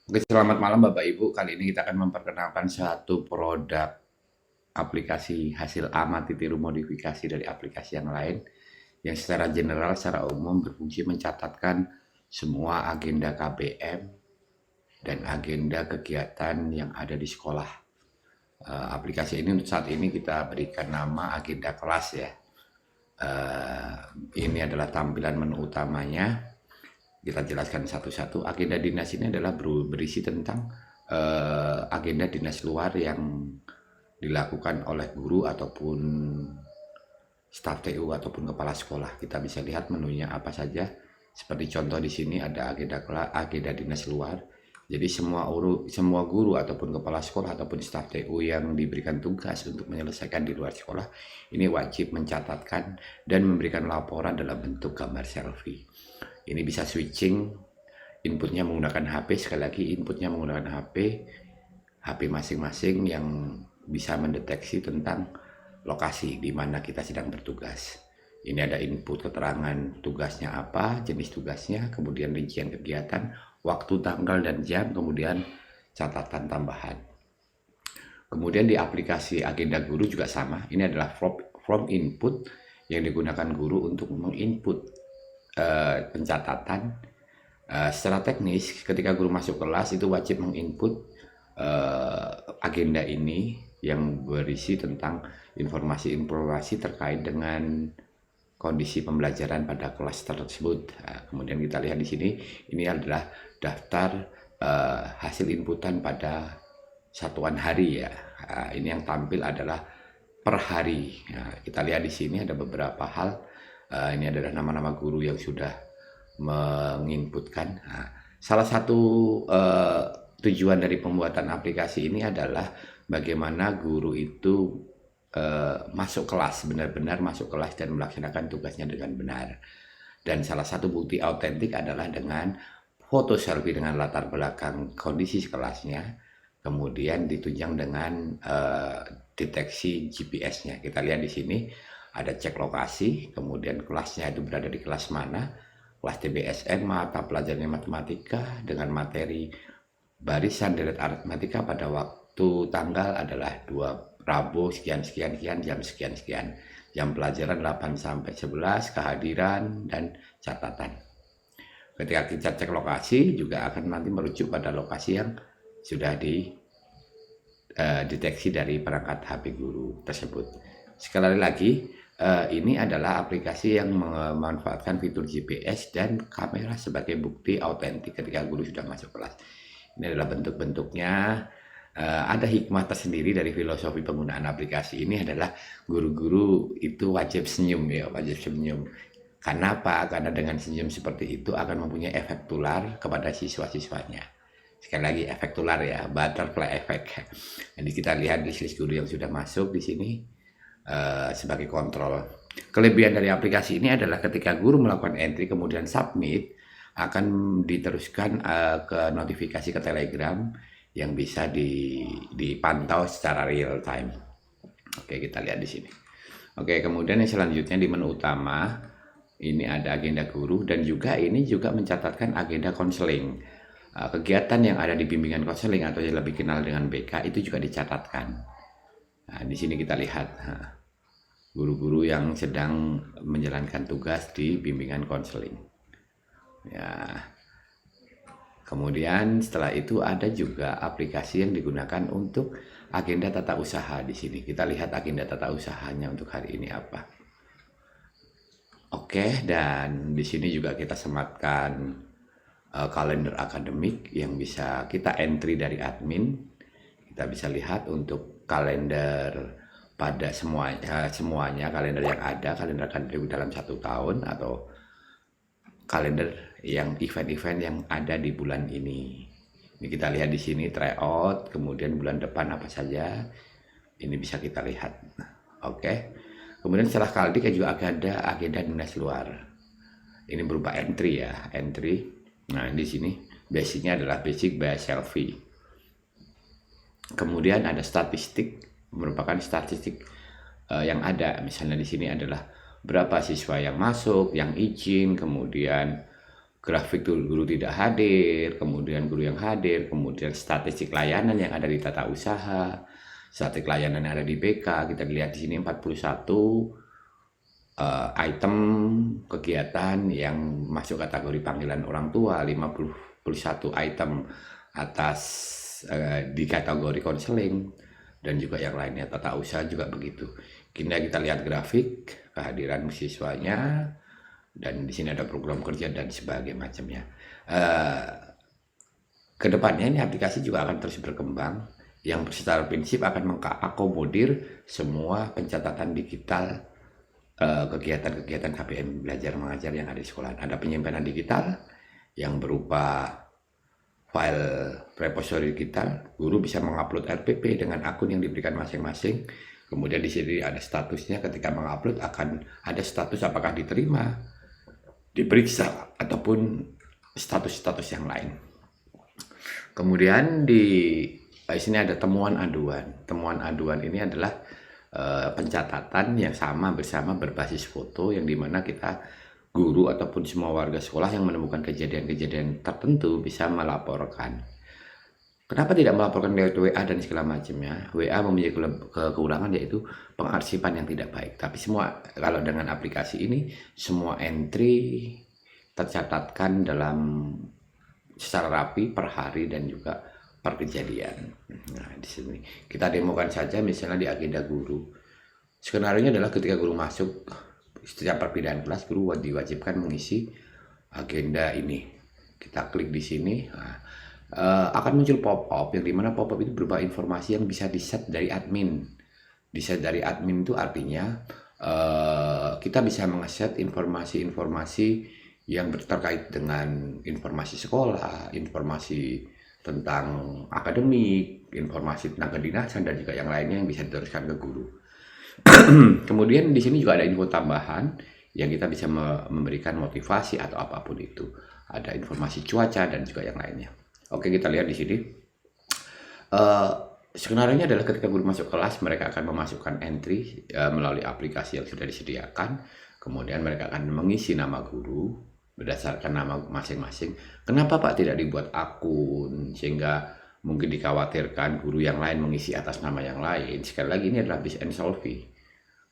Oke, selamat malam Bapak Ibu. Kali ini kita akan memperkenalkan satu produk aplikasi hasil amati tiru modifikasi dari aplikasi yang lain yang secara general, secara umum berfungsi mencatatkan semua agenda KBM dan agenda kegiatan yang ada di sekolah. Aplikasi ini untuk saat ini kita berikan nama agenda kelas ya. Eh, ini adalah tampilan menu utamanya. Kita jelaskan satu-satu. Agenda dinas ini adalah berisi tentang agenda dinas luar yang dilakukan oleh guru ataupun staf TU ataupun kepala sekolah. Kita bisa lihat menunya apa saja. Seperti contoh di sini ada agenda dinas luar. Jadi semua guru ataupun kepala sekolah ataupun staf TU yang diberikan tugas untuk menyelesaikan di luar sekolah ini wajib mencatatkan dan memberikan laporan dalam bentuk gambar selfie. Ini bisa switching inputnya menggunakan HP, sekali lagi inputnya menggunakan HP masing-masing yang bisa mendeteksi tentang lokasi di mana kita sedang bertugas. Ini ada input keterangan tugasnya apa, jenis tugasnya, kemudian rincian kegiatan, waktu, tanggal, dan jam, kemudian catatan tambahan. Kemudian di aplikasi agenda guru juga sama, ini adalah form input yang digunakan guru untuk menginput pencatatan. Secara teknis, ketika guru masuk kelas itu wajib menginput agenda ini yang berisi tentang informasi-informasi terkait dengan kondisi pembelajaran pada kelas tersebut. Kemudian kita lihat di sini, ini adalah daftar hasil inputan pada satuan hari ya. Ini yang tampil adalah per hari. Kita lihat di sini ada beberapa hal. Ini adalah nama-nama guru yang sudah menginputkan. Salah satu tujuan dari pembuatan aplikasi ini adalah bagaimana guru itu masuk kelas, benar-benar masuk kelas dan melaksanakan tugasnya dengan benar. Dan salah satu bukti autentik adalah dengan foto selfie dengan latar belakang kondisi kelasnya, kemudian ditunjang dengan deteksi GPS-nya. Kita lihat di sini ada cek lokasi, kemudian kelasnya itu berada di kelas mana, kelas TBSN, mata pelajarannya matematika dengan materi barisan deret aritmatika pada waktu tanggal adalah 2 Rabu sekian sekian sekian jam sekian sekian, jam pelajaran 8 sampai 11, kehadiran dan catatan. Ketika kita cek lokasi juga akan nanti merujuk pada lokasi yang sudah dideteksi dari perangkat HP guru tersebut. Sekali lagi, ini adalah aplikasi yang memanfaatkan fitur GPS dan kamera sebagai bukti autentik ketika guru sudah masuk kelas. Ini adalah bentuk-bentuknya. Ada hikmah tersendiri dari filosofi penggunaan aplikasi ini adalah guru-guru itu wajib senyum ya, wajib senyum. Karena apa? Karena dengan senyum seperti itu akan mempunyai efek tular kepada siswa-siswanya. Sekali lagi efek tular ya, butterfly effect. Jadi kita lihat di list guru yang sudah masuk di sini sebagai kontrol. Kelebihan dari aplikasi ini adalah ketika guru melakukan entry kemudian submit akan diteruskan ke notifikasi ke Telegram yang bisa dipantau secara real time. Oke, kita lihat di sini. Oke, kemudian yang selanjutnya di menu utama ini ada agenda guru dan juga ini juga mencatatkan agenda konseling. Kegiatan yang ada di bimbingan konseling atau yang lebih kenal dengan BK itu juga dicatatkan. Nah, di sini kita lihat guru-guru yang sedang menjalankan tugas di bimbingan konseling. Ya. Kemudian setelah itu ada juga aplikasi yang digunakan untuk agenda tata usaha di sini. Kita lihat agenda tata usahanya untuk hari ini apa. Oke, dan di sini juga kita sematkan kalender akademik yang bisa kita entry dari admin. Kita bisa lihat untuk kalender pada semuanya kalender yang ada, kalender akademik dalam 1 tahun atau kalender yang event-event yang ada di bulan ini. Ini kita lihat di sini tryout, kemudian bulan depan apa saja. Ini bisa kita lihat. Oke. Kemudian setelah kaldik juga ada agenda dinas luar. Ini berupa entry ya, entry. Nah, di sini basicnya adalah basic by selfie. Kemudian ada statistik, merupakan statistik yang ada. Misalnya di sini adalah berapa siswa yang masuk, yang izin, kemudian grafik tuh guru tidak hadir, kemudian guru yang hadir, kemudian statistik layanan yang ada di tata usaha, statistik layanan yang ada di BK. Kita lihat di sini 41 item kegiatan yang masuk kategori panggilan orang tua, 51 item atas di kategori konseling, dan juga yang lainnya. Tata usaha juga begitu. Kita lihat grafik kehadiran siswanya, dan di sini ada program kerja dan sebagainya macamnya. Kedepannya ini aplikasi juga akan terus berkembang, yang secara prinsip akan mengakomodir semua pencatatan digital kegiatan-kegiatan KPM belajar mengajar yang ada di sekolah. Ada penyimpanan digital yang berupa file repository digital. Guru bisa mengupload RPP dengan akun yang diberikan masing-masing. Kemudian di sini ada statusnya, ketika mengupload akan ada status apakah diterima, diperiksa, ataupun status-status yang lain. Kemudian di sini ada temuan aduan. Temuan aduan ini adalah pencatatan yang sama bersama berbasis foto, yang dimana kita guru ataupun semua warga sekolah yang menemukan kejadian-kejadian tertentu bisa melaporkan. Kenapa tidak melaporkan lewat WA dan segala macamnya? WA memiliki kekurangan, yaitu pengarsipan yang tidak baik. Tapi semua, kalau dengan aplikasi ini, semua entry tercatatkan dalam secara rapi per hari dan juga per kejadian. Nah, di sini kita demokan saja, misalnya di agenda guru. Skenario adalah ketika guru masuk, setiap perpindahan kelas guru diwajibkan mengisi agenda ini. Kita klik di sini, akan muncul pop-up, yang dimana pop-up itu berupa informasi yang bisa di-set dari admin. Di-set dari admin itu artinya kita bisa meng-set informasi-informasi yang terkait dengan informasi sekolah, informasi tentang akademik, informasi tentang kedinasan, dan juga yang lainnya yang bisa diteruskan ke guru. Kemudian di sini juga ada info tambahan yang kita bisa memberikan motivasi atau apapun itu. Ada informasi cuaca dan juga yang lainnya. Oke, kita lihat di sini. Skenario-nya adalah ketika guru masuk kelas, mereka akan memasukkan entry melalui aplikasi yang sudah disediakan. Kemudian mereka akan mengisi nama guru berdasarkan nama masing-masing. Kenapa Pak tidak dibuat akun, sehingga mungkin dikhawatirkan guru yang lain mengisi atas nama yang lain? Sekali lagi, ini adalah bis and solvi.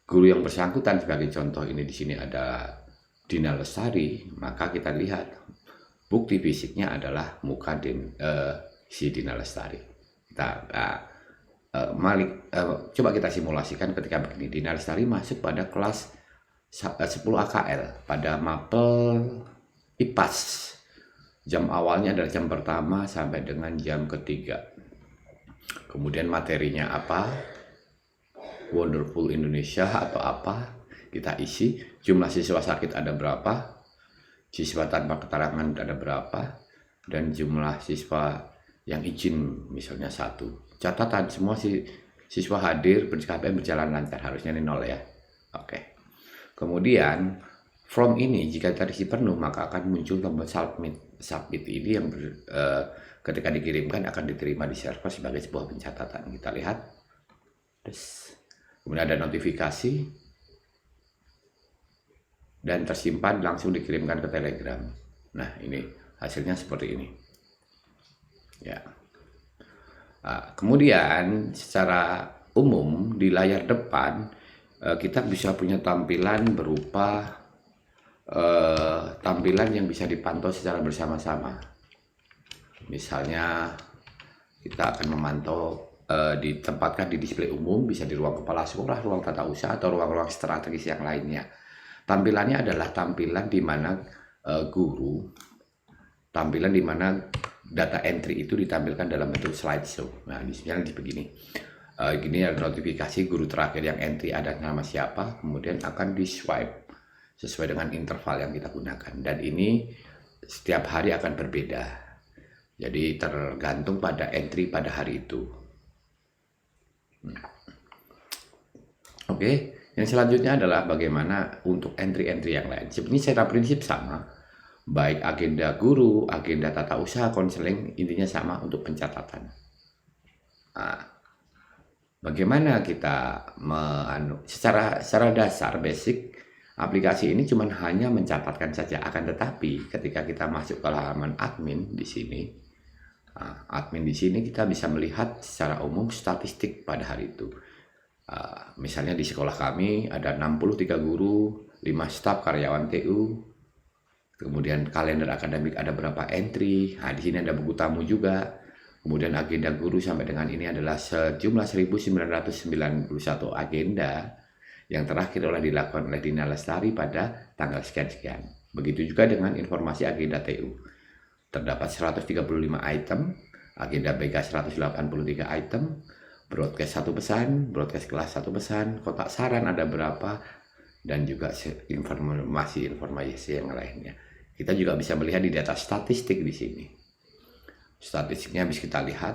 Guru yang bersangkutan, sebagai contoh ini di sini ada Dina Lestari, maka kita lihat bukti fisiknya adalah muka si Dina Lestari. Coba kita simulasikan ketika begini. Dina Lestari masuk pada kelas 10 AKL pada mapel IPAS. Jam awalnya adalah jam pertama sampai dengan jam ketiga. Kemudian materinya apa? Wonderful Indonesia atau apa? Kita isi. Jumlah siswa sakit ada berapa? Siswa tanpa keterangan ada berapa? Dan jumlah siswa yang izin misalnya 1. Catatan semua siswa hadir, KPM berjalan lancar, harusnya ini 0 ya. Oke. Kemudian form ini jika terisi penuh, maka akan muncul tombol submit. Submit ini yang ketika dikirimkan akan diterima di server sebagai sebuah pencatatan. Kita lihat. Kemudian ada notifikasi dan tersimpan, langsung dikirimkan ke Telegram. Nah, ini hasilnya seperti ini. Ya. Kemudian secara umum di layar depan kita bisa punya tampilan berupa tampilan yang bisa dipantau secara bersama-sama. Misalnya kita akan memantau ditempatkan di display umum, bisa di ruang kepala sekolah, ruang tata usaha, atau ruang-ruang strategis yang lainnya. Tampilannya adalah tampilan di mana tampilan di mana data entry itu ditampilkan dalam bentuk slideshow. Nah, misalnya begini. Gini ada notifikasi guru terakhir yang entry ada nama siapa, kemudian akan di swipe sesuai dengan interval yang kita gunakan, dan ini setiap hari akan berbeda, jadi tergantung pada entry pada hari itu. Oke, yang selanjutnya adalah bagaimana untuk entry-entry yang lain. Sebenarnya secara prinsip sama, baik agenda guru, agenda tata usaha, konseling, intinya sama untuk pencatatan. Bagaimana kita secara dasar basic Aplikasi ini cuma hanya mencatatkan saja, akan tetapi ketika kita masuk ke halaman admin di sini, kita bisa melihat secara umum statistik pada hari itu. Misalnya di sekolah kami ada 63 guru, 5 staf karyawan TU, kemudian kalender akademik ada berapa entry. Di sini ada buku tamu juga. Kemudian agenda guru sampai dengan ini adalah sejumlah 1991 agenda yang terakhir dilakukan oleh Dina Lestari pada tanggal sekian-sekian. Begitu juga dengan informasi agenda TU. Terdapat 135 item, agenda BK 183 item, broadcast 1 pesan, broadcast kelas 1 pesan, kotak saran ada berapa, dan juga informasi yang lainnya. Kita juga bisa melihat di data statistik di sini. Statistiknya bisa kita lihat.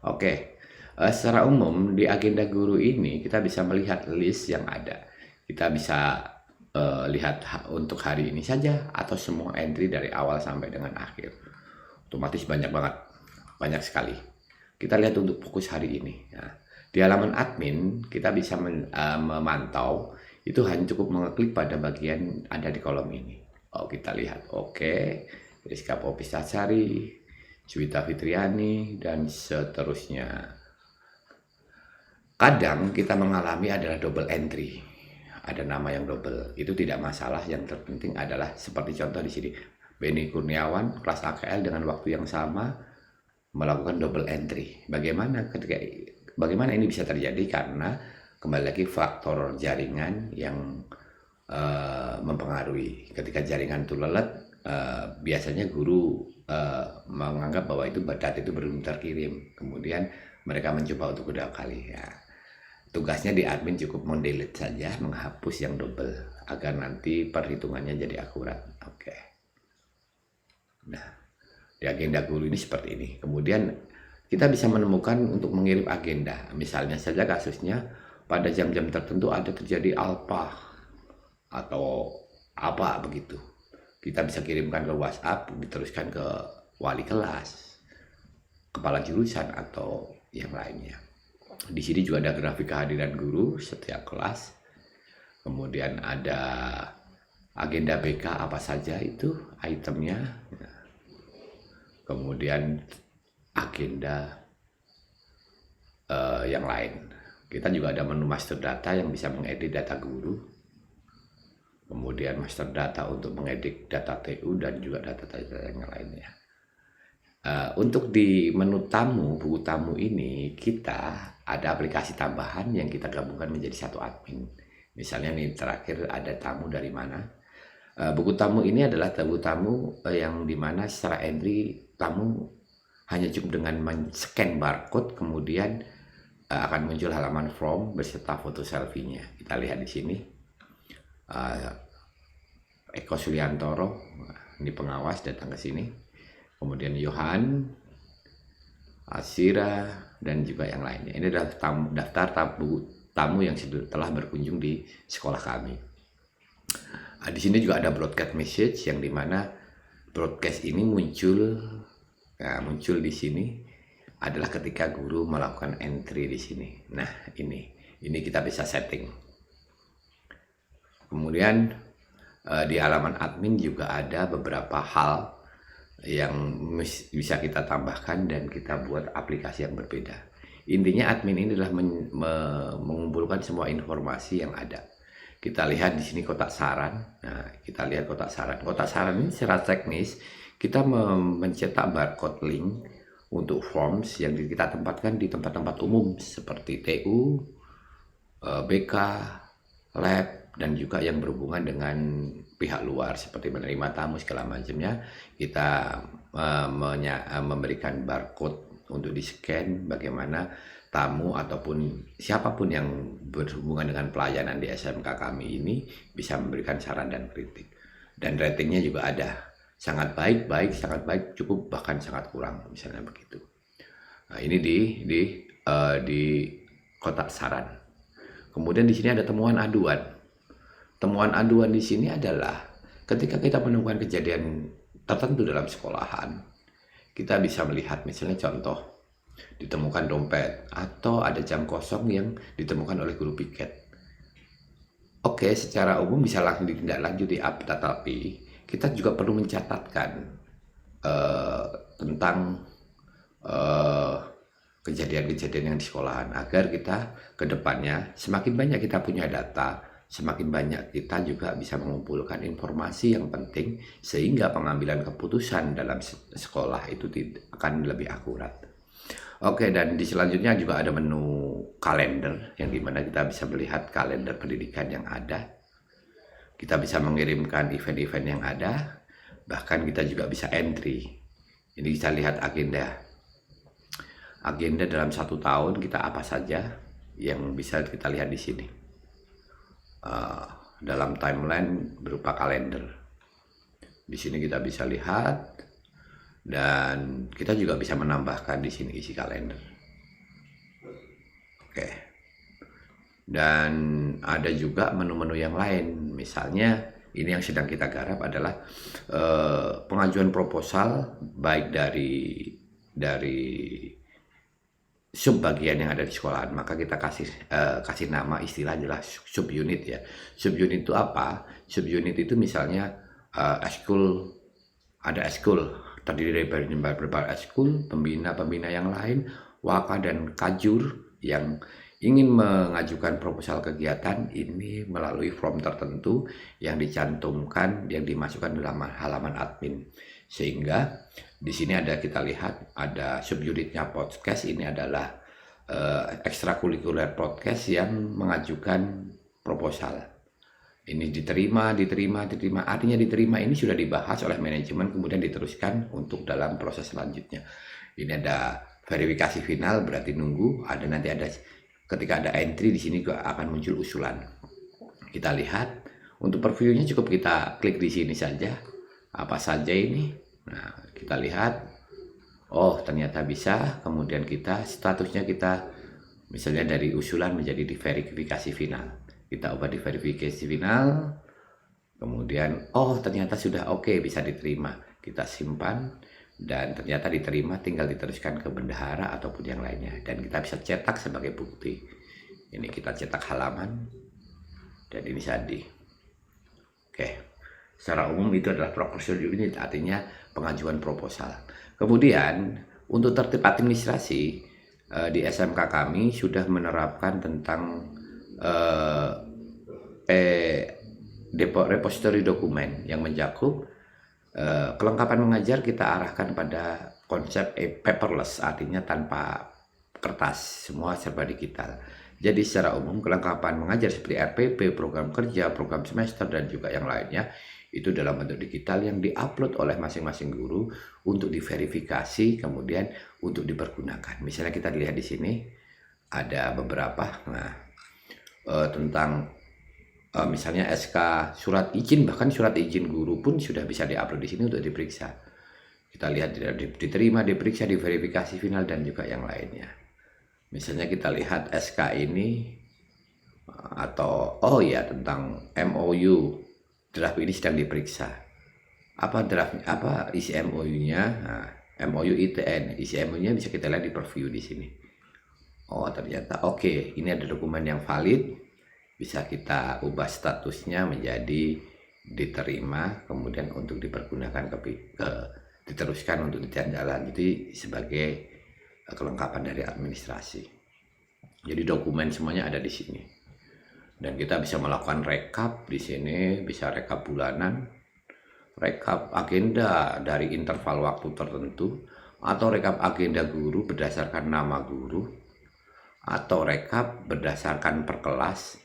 Oke. Secara umum di agenda guru ini kita bisa melihat list yang ada. Kita bisa lihat untuk hari ini saja atau semua entry dari awal sampai dengan akhir. Otomatis banyak sekali. Kita lihat untuk fokus hari ini. Di halaman admin kita bisa memantau, itu hanya cukup mengeklik pada bagian ada di kolom ini. Kita lihat. Oke. Rizka Popisasari, Juwita Fitriani, dan seterusnya. Kadang kita mengalami adalah double entry, ada nama yang double, itu tidak masalah. Yang terpenting adalah seperti contoh di sini, Beni Kurniawan kelas AKL dengan waktu yang sama melakukan double entry. Bagaimana ini bisa terjadi? Karena kembali lagi faktor jaringan yang mempengaruhi. Ketika jaringan itu lelet, biasanya guru menganggap bahwa data itu belum terkirim, kemudian mereka mencoba untuk kedua kali. Tugasnya di admin cukup mendelete saja, menghapus yang double agar nanti perhitungannya jadi akurat. Oke. Nah, di agenda guru ini seperti ini. Kemudian kita bisa menemukan untuk mengirim agenda. Misalnya saja kasusnya pada jam-jam tertentu ada terjadi alpha atau apa begitu. Kita bisa kirimkan ke WhatsApp, diteruskan ke wali kelas, kepala jurusan atau yang lainnya. Di sini juga ada grafik kehadiran guru setiap kelas. Kemudian ada agenda BK apa saja itu itemnya. Kemudian agenda yang lain. Kita juga ada menu master data yang bisa mengedit data guru. Kemudian master data untuk mengedit data TU dan juga data-data yang lainnya. Untuk di menu tamu, buku tamu ini kita ada aplikasi tambahan yang kita gabungkan menjadi satu admin. Misalnya nih terakhir ada tamu dari mana. Buku tamu ini adalah buku tamu yang dimana secara entry tamu hanya cukup dengan men-scan barcode, kemudian akan muncul halaman form beserta foto selfie-nya. Kita lihat di sini. Eko Suliantoro, ini pengawas datang ke sini. Kemudian Yohan, Asira, dan juga yang lainnya. Ini adalah daftar tamu yang telah berkunjung di sekolah kami. Di sini juga ada broadcast message yang dimana broadcast ini muncul di sini adalah ketika guru melakukan entry di sini. Nah, ini kita bisa setting. Kemudian di halaman admin juga ada beberapa hal yang bisa kita tambahkan dan kita buat aplikasi yang berbeda. Intinya admin ini adalah mengumpulkan semua informasi yang ada. Kita lihat di sini kotak saran. Nah, kita lihat kotak saran. Kotak saran ini secara teknis kita mencetak barcode link untuk forms yang kita tempatkan di tempat-tempat umum seperti TU, BK, lab, dan juga yang berhubungan dengan pihak luar seperti menerima tamu segala macamnya. Kita memberikan barcode untuk di-scan bagaimana tamu ataupun siapapun yang berhubungan dengan pelayanan di SMK kami ini bisa memberikan saran dan kritik. Dan ratingnya juga ada. Sangat baik, sangat baik, cukup, bahkan sangat kurang, misalnya begitu. Nah, ini di kotak saran. Kemudian di sini ada temuan aduan. Temuan aduan di sini adalah ketika kita menemukan kejadian tertentu dalam sekolahan, kita bisa melihat misalnya contoh ditemukan dompet atau ada jam kosong yang ditemukan oleh guru piket. Oke, secara umum bisa langsung ditindaklanjuti, tetapi kita juga perlu mencatatkan eh, tentang eh, kejadian-kejadian yang di sekolahan agar kita ke depannya semakin banyak kita punya data, semakin banyak kita juga bisa mengumpulkan informasi yang penting sehingga pengambilan keputusan dalam sekolah itu akan lebih akurat. Oke, dan di selanjutnya juga ada menu kalender yang dimana kita bisa melihat kalender pendidikan yang ada. Kita bisa mengirimkan event-event yang ada, bahkan kita juga bisa entry. Ini bisa lihat agenda dalam 1 tahun kita apa saja yang bisa kita lihat di sini. Dalam timeline berupa kalender. Di sini kita bisa lihat dan kita juga bisa menambahkan di sini isi kalender. Oke. Dan ada juga menu-menu yang lain. Misalnya ini yang sedang kita garap adalah pengajuan proposal baik dari subbagian yang ada di sekolahan, maka kita kasih nama, istilah adalah subunit ya. Subunit itu apa? Subunit itu misalnya eskul, ada eskul terdiri dari beberapa eskul, pembina-pembina yang lain, waka dan kajur yang ingin mengajukan proposal kegiatan ini melalui form tertentu yang dicantumkan, yang dimasukkan dalam halaman admin. Sehingga di sini kita lihat ada subunitnya podcast. Ini adalah ekstrakurikuler podcast yang mengajukan proposal. Ini diterima. Artinya diterima ini sudah dibahas oleh manajemen, kemudian diteruskan untuk dalam proses selanjutnya. Ini ada verifikasi final, berarti nunggu. Ketika ada entry di sini juga akan muncul usulan. Kita lihat untuk previewnya cukup kita klik di sini saja. Apa saja ini? Nah, kita lihat. Oh, ternyata bisa. Kemudian statusnya kita misalnya dari usulan menjadi di verifikasi final. Kita ubah di verifikasi final. Kemudian, oh ternyata sudah oke, bisa diterima. Kita simpan dan ternyata diterima, tinggal diteruskan ke bendahara ataupun yang lainnya. Dan kita bisa cetak sebagai bukti. Ini kita cetak halaman dan ini sandi. Oke. Secara umum itu adalah proposal unit, artinya pengajuan proposal. Kemudian untuk tertib administrasi di SMK kami sudah menerapkan tentang repository dokumen yang mencakup kelengkapan mengajar. Kita arahkan pada konsep paperless, artinya tanpa kertas, semua serba digital. Jadi secara umum kelengkapan mengajar seperti RPP, program kerja, program semester dan juga yang lainnya itu dalam bentuk digital yang diupload oleh masing-masing guru untuk diverifikasi, kemudian untuk dipergunakan. Misalnya kita lihat di sini ada beberapa, tentang misalnya SK surat izin, bahkan surat izin guru pun sudah bisa diupload di sini untuk diperiksa. Kita lihat diterima, diperiksa, diverifikasi final dan juga yang lainnya. Misalnya kita lihat SK ini atau tentang MOU. Draft ini sedang diperiksa. Apa isi MOU-nya? Nah, MOU ITN, isi MOU-nya bisa kita lihat di preview di sini. Oh, ternyata oke, ini ada dokumen yang valid. Bisa kita ubah statusnya menjadi diterima, kemudian untuk dipergunakan diteruskan untuk ditindaklanjuti sebagai kelengkapan dari administrasi. Jadi dokumen semuanya ada di sini. Dan kita bisa melakukan rekap di sini, bisa rekap bulanan, rekap agenda dari interval waktu tertentu, atau rekap agenda guru berdasarkan nama guru, atau rekap berdasarkan per kelas,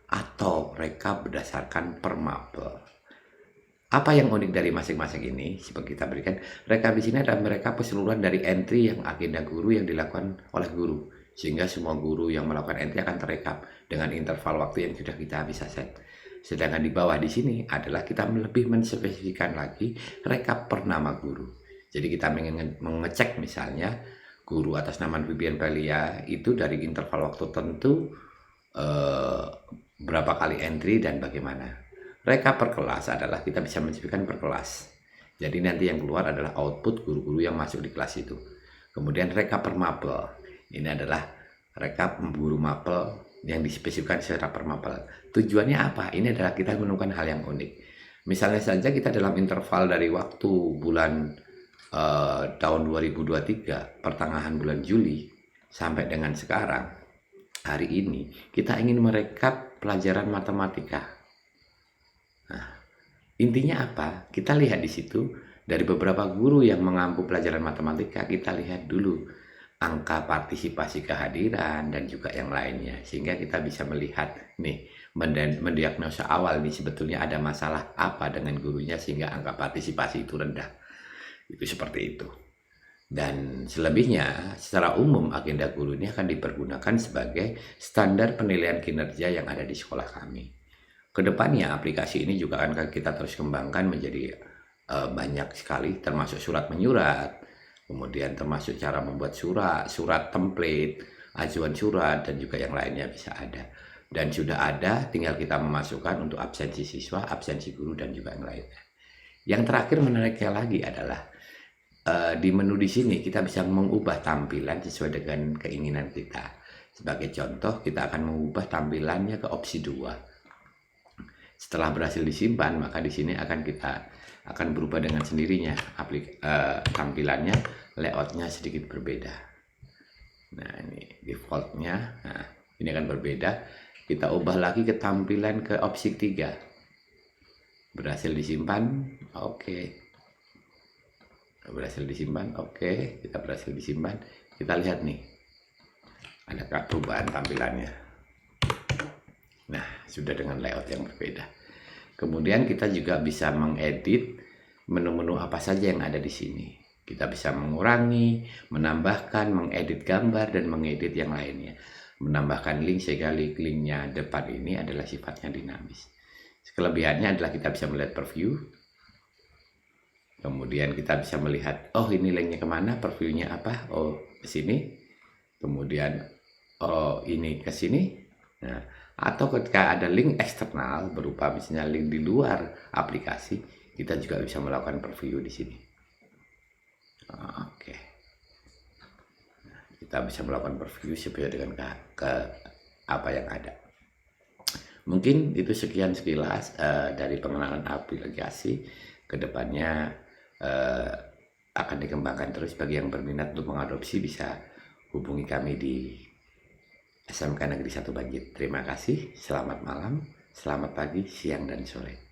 atau rekap berdasarkan per mapel. Apa yang unik dari masing-masing ini? Seperti kita berikan rekap di sini adalah mereka keseluruhan dari entry yang agenda guru yang dilakukan oleh guru. Sehingga semua guru yang melakukan entry akan terekap dengan interval waktu yang sudah kita bisa set. Sedangkan di bawah di sini adalah kita lebih menspesifikkan lagi rekap per nama guru. Jadi kita mengecek misalnya guru atas nama Vivian Pelia itu dari interval waktu tertentu berapa kali entry dan bagaimana. Rekap per kelas adalah kita bisa menspesifikkan per kelas. Jadi nanti yang keluar adalah output guru-guru yang masuk di kelas itu. Kemudian rekap per mapel. Ini adalah rekap guru mapel yang dispesifikkan secara permapel. Tujuannya apa? Ini adalah kita menemukan hal yang unik. Misalnya saja kita dalam interval dari waktu bulan tahun 2023, pertengahan bulan Juli, sampai dengan sekarang, hari ini, kita ingin merekap pelajaran matematika. Nah, intinya apa? Kita lihat di situ, dari beberapa guru yang mengampu pelajaran matematika, kita lihat dulu angka partisipasi kehadiran dan juga yang lainnya, sehingga kita bisa melihat nih, mendiagnosa awal nih sebetulnya ada masalah apa dengan gurunya sehingga angka partisipasi itu rendah. Itu seperti itu. Dan selebihnya secara umum agenda guru ini akan dipergunakan sebagai standar penilaian kinerja yang ada di sekolah kami. Kedepannya aplikasi ini juga akan kita terus kembangkan menjadi banyak sekali, termasuk surat menyurat, kemudian termasuk cara membuat surat template, ajuan surat, dan juga yang lainnya bisa ada. Dan sudah ada, tinggal kita memasukkan untuk absensi siswa, absensi guru, dan juga yang lainnya. Yang terakhir menariknya lagi adalah di menu di sini kita bisa mengubah tampilan sesuai dengan keinginan kita. Sebagai contoh, kita akan mengubah tampilannya ke opsi 2. Setelah berhasil disimpan, maka di sini akan berubah dengan sendirinya. Tampilannya, layoutnya sedikit berbeda. Nah, ini defaultnya. Nah, ini akan berbeda. Kita ubah lagi ke tampilan ke opsi 3. Berhasil disimpan, oke. Berhasil disimpan, oke. Kita berhasil disimpan. Kita lihat nih, adakah perubahan tampilannya. Nah, sudah dengan layout yang berbeda. Kemudian kita juga bisa mengedit menu-menu apa saja yang ada di sini. Kita bisa mengurangi, menambahkan, mengedit gambar, dan mengedit yang lainnya. Menambahkan link sehingga link-linknya depan ini adalah sifatnya dinamis. Kelebihannya adalah kita bisa melihat preview. Kemudian kita bisa melihat, oh ini linknya kemana, previewnya apa, oh ke sini. Kemudian, oh ini ke sini. Nah, atau ketika ada link eksternal berupa misalnya link di luar aplikasi, kita juga bisa melakukan preview di sini. Oke. Nah, kita bisa melakukan preview sesuai dengan apa yang ada. Mungkin itu sekian sekilas dari pengenalan aplikasi. Kedepannya akan dikembangkan terus. Bagi yang berminat untuk mengadopsi bisa hubungi kami di SMK Negeri 1 Banjit. Terima kasih, selamat malam, selamat pagi, siang, dan sore.